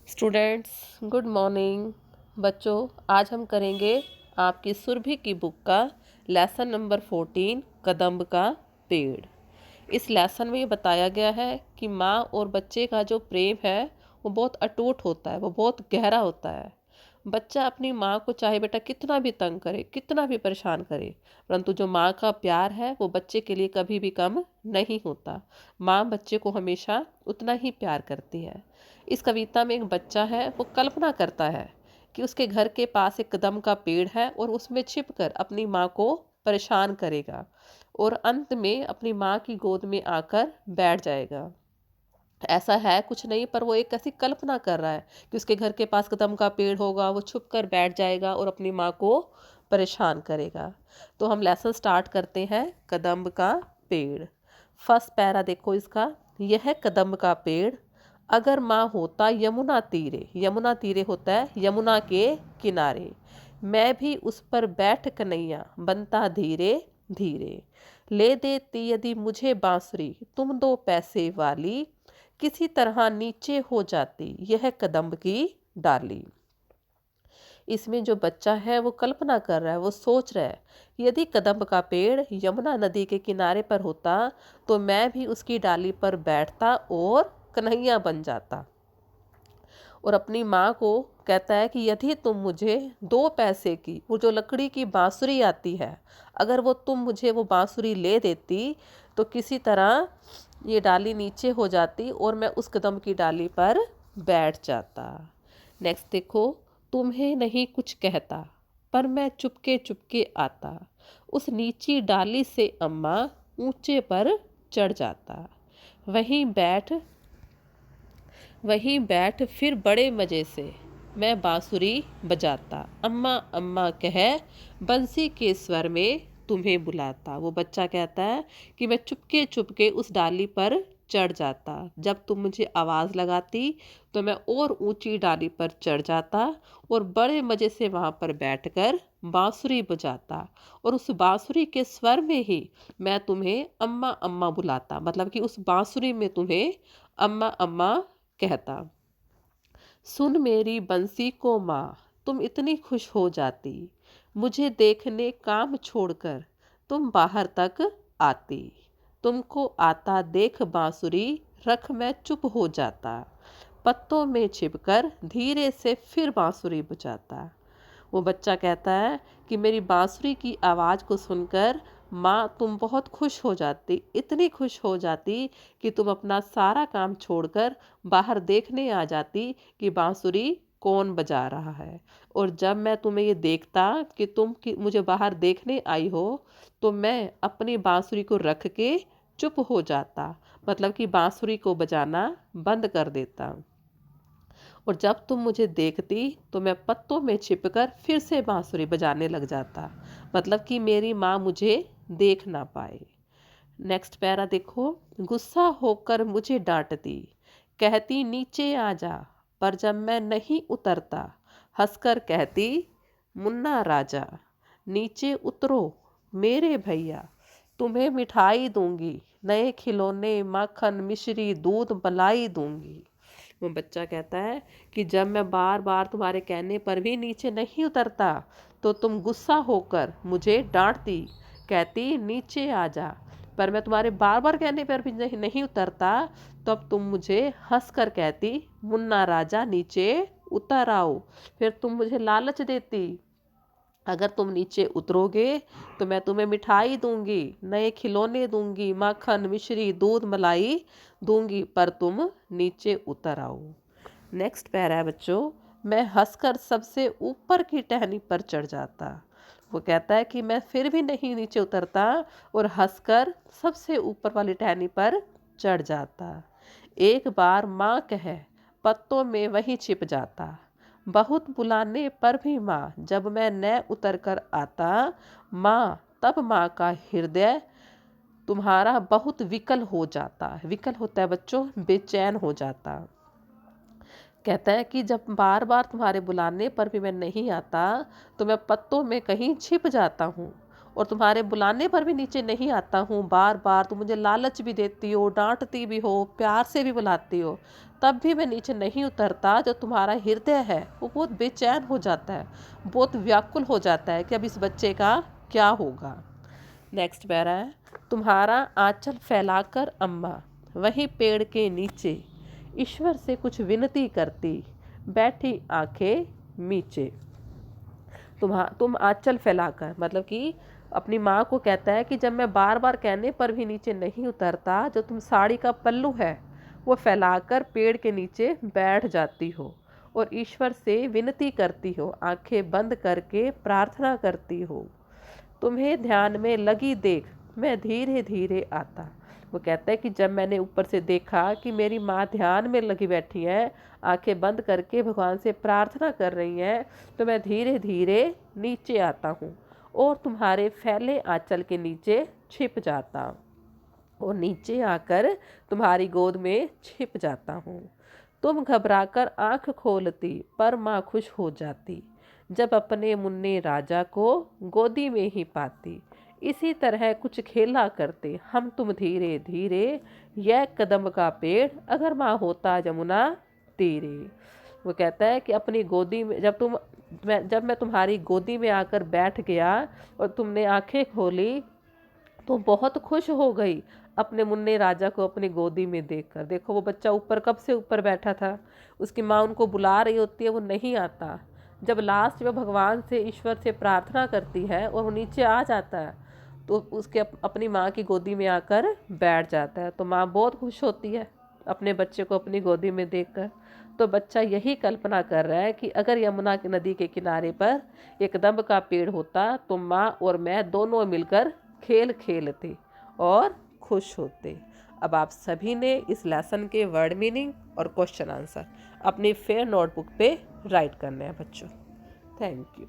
Students, good morning. बच्चों, आज हम करेंगे आपकी सुरभि की बुक का लेसन नंबर 14 कदम्ब का पेड़। इस लेसन में ये बताया गया है कि माँ और बच्चे का जो प्रेम है वो बहुत अटूट होता है, वो बहुत गहरा होता है। बच्चा अपनी माँ को चाहे बेटा कितना भी तंग करे, कितना भी परेशान करे, परंतु जो माँ का प्यार है वो बच्चे के लिए कभी भी कम नहीं होता। माँ बच्चे को हमेशा उतना ही प्यार करती है। इस कविता में एक बच्चा है, वो कल्पना करता है कि उसके घर के पास एक कदम का पेड़ है और उसमें छिपकर अपनी माँ को परेशान करेगा और अंत में अपनी माँ की गोद में आकर बैठ जाएगा। ऐसा है कुछ नहीं, पर वो एक ऐसी कल्पना कर रहा है कि उसके घर के पास कदम का पेड़ होगा, वो छुप कर बैठ जाएगा और अपनी माँ को परेशान करेगा। तो हम लेसन स्टार्ट करते हैं। कदम्ब का पेड़। फर्स्ट पैरा देखो इसका। यह है कदम्ब का पेड़, अगर माँ होता यमुना तीरे। यमुना तीरे होता है यमुना के किनारे। मैं भी उस पर बैठ कन्हैया बनता धीरे धीरे। ले देती यदि मुझे बांसुरी तुम दो पैसे वाली। किसी तरह नीचे हो जाती यह कदम्ब की डाली। इसमें जो बच्चा है वो कल्पना कर रहा है, वो सोच रहा है यदि कदम्ब का पेड़ यमुना नदी के किनारे पर होता तो मैं भी उसकी डाली पर बैठता और कन्हैया बन जाता। और अपनी माँ को कहता है कि यदि तुम मुझे 2 पैसे की वो जो लकड़ी की बांसुरी आती है, अगर वो तुम मुझे वो बांसुरी ले देती तो किसी तरह ये डाली नीचे हो जाती और मैं उस कदम की डाली पर बैठ जाता। नेक्स्ट देखो। तुम्हें नहीं कुछ कहता पर मैं चुपके चुपके आता। उस नीची डाली से अम्मा ऊंचे पर चढ़ जाता। वहीं बैठ वहीं बैठ फिर बड़े मज़े से मैं बांसुरी बजाता। अम्मा अम्मा कह बंसी के स्वर में तुम्हें बुलाता। वो बच्चा कहता है कि मैं चुपके चुपके उस डाली पर चढ़ जाता। जब तुम मुझे आवाज़ लगाती तो मैं और ऊंची डाली पर चढ़ जाता और बड़े मज़े से वहाँ पर बैठकर बांसुरी बजाता और उस बांसुरी के स्वर में ही मैं तुम्हें अम्मा अम्मा बुलाता। मतलब कि उस बांसुरी में तुम्हें अम्मा अम्मा कहता। सुन मेरी बंसी को माँ तुम इतनी खुश हो जाती। मुझे देखने काम छोड़कर तुम बाहर तक आती। तुमको आता देख बांसुरी रख मैं चुप हो जाता। पत्तों में छिपकर धीरे से फिर बांसुरी बजाता। वो बच्चा कहता है कि मेरी बांसुरी की आवाज़ को सुनकर माँ तुम बहुत खुश हो जाती, इतनी खुश हो जाती कि तुम अपना सारा काम छोड़कर बाहर देखने आ जाती कि बांसुरी कौन बजा रहा है। और जब मैं तुम्हें ये देखता कि तुम कि मुझे बाहर देखने आई हो तो मैं अपनी बांसुरी को रख के चुप हो जाता। मतलब कि बांसुरी को बजाना बंद कर देता। और जब तुम मुझे देखती तो मैं पत्तों में छिपकर फिर से बांसुरी बजाने लग जाता। मतलब कि मेरी माँ मुझे देख ना पाए। नेक्स्ट पैरा देखो। गुस्सा होकर मुझे डांटती, कहती नीचे आ जा, पर जब मैं नहीं उतरता हंसकर कहती मुन्ना राजा। नीचे उतरो मेरे भैया, तुम्हें मिठाई दूंगी, नए खिलौने माखन मिश्री दूध मलाई दूंगी। वो बच्चा कहता है कि जब मैं बार बार तुम्हारे कहने पर भी नीचे नहीं उतरता तो तुम गुस्सा होकर मुझे डांटती, कहती नीचे आ जा, पर मैं तुम्हारे बार बार कहने पर भी नहीं उतरता तब तुम मुझे हंस कर कहती मुन्ना राजा नीचे उतर आओ। फिर तुम मुझे लालच देती, अगर तुम नीचे उतरोगे तो मैं तुम्हें मिठाई दूंगी, नए खिलौने दूंगी, माखन मिश्री दूध मलाई दूंगी, पर तुम नीचे उतर आओ। नेक्स्ट पैरा है बच्चों। मैं हंसकर सबसे ऊपर की टहनी पर चढ़ जाता। वो कहता है कि मैं फिर भी नहीं नीचे उतरता और हंसकर सबसे ऊपर वाली टहनी पर चढ़ जाता। एक बार माँ कहे पत्तों में वहीं छिप जाता। बहुत बुलाने पर भी माँ जब मैं न उतर कर आता, माँ तब माँ का हृदय तुम्हारा बहुत विकल हो जाता। विकल होता है बच्चों, बेचैन हो जाता। कहता है कि जब बार बार तुम्हारे बुलाने पर भी मैं नहीं आता तो मैं पत्तों में कहीं छिप जाता हूँ और तुम्हारे बुलाने पर भी नीचे नहीं आता हूँ, बार बार तुम मुझे लालच भी देती हो, डांटती भी हो, प्यार से भी बुलाती हो, तब भी मैं नीचे नहीं उतरता। जो तुम्हारा हृदय है वो बहुत बेचैन हो जाता है, बहुत व्याकुल हो जाता है कि अब इस बच्चे का क्या होगा। नेक्स्ट पैरा है, तुम्हारा आंचल फैलाकर अम्मा वहीं पेड़ के नीचे ईश्वर से कुछ विनती करती, बैठी आंखें मीचे। तुम आंचल फैलाकर मतलब कि अपनी माँ को कहता है कि जब मैं बार बार कहने पर भी नीचे नहीं उतरता, जो तुम साड़ी का पल्लू है वो फैलाकर पेड़ के नीचे बैठ जाती हो और ईश्वर से विनती करती हो, आंखें बंद करके प्रार्थना करती हो। तुम्हें ध्यान में लगी देख मैं धीरे धीरे आता। वो कहता है कि जब मैंने ऊपर से देखा कि मेरी माँ ध्यान में लगी बैठी है, आंखें बंद करके भगवान से प्रार्थना कर रही हैं, तो मैं धीरे धीरे नीचे आता हूँ और तुम्हारे फैले आंचल के नीचे छिप जाता हूँ और नीचे आकर तुम्हारी गोद में छिप जाता हूँ। तुम घबराकर आंख खोलती पर माँ खुश हो जाती, जब अपने मुन्ने राजा को गोदी में ही पाती। इसी तरह कुछ खेला करते हम तुम धीरे धीरे, यह कदम का पेड़ अगर माँ होता जमुना तीरे। वो कहता है कि अपनी गोदी में जब मैं तुम्हारी गोदी में आकर बैठ गया और तुमने आंखें खोली तो बहुत खुश हो गई अपने मुन्ने राजा को अपनी गोदी में देखकर। देखो वो बच्चा ऊपर कब से ऊपर बैठा था, उसकी माँ उनको बुला रही होती है, वो नहीं आता। जब लास्ट में भगवान से ईश्वर से प्रार्थना करती है और वो नीचे आ जाता है तो उसके अपनी माँ की गोदी में आकर बैठ जाता है, तो माँ बहुत खुश होती है अपने बच्चे को अपनी गोदी में देखकर। तो बच्चा यही कल्पना कर रहा है कि अगर यमुना की नदी के किनारे पर एक दंब का पेड़ होता तो माँ और मैं दोनों मिलकर खेल खेलते और खुश होते। अब आप सभी ने इस लेसन के वर्ड मीनिंग और क्वेश्चन आंसर अपनी फेयर नोटबुक पे राइट करने हैं बच्चों। Thank you.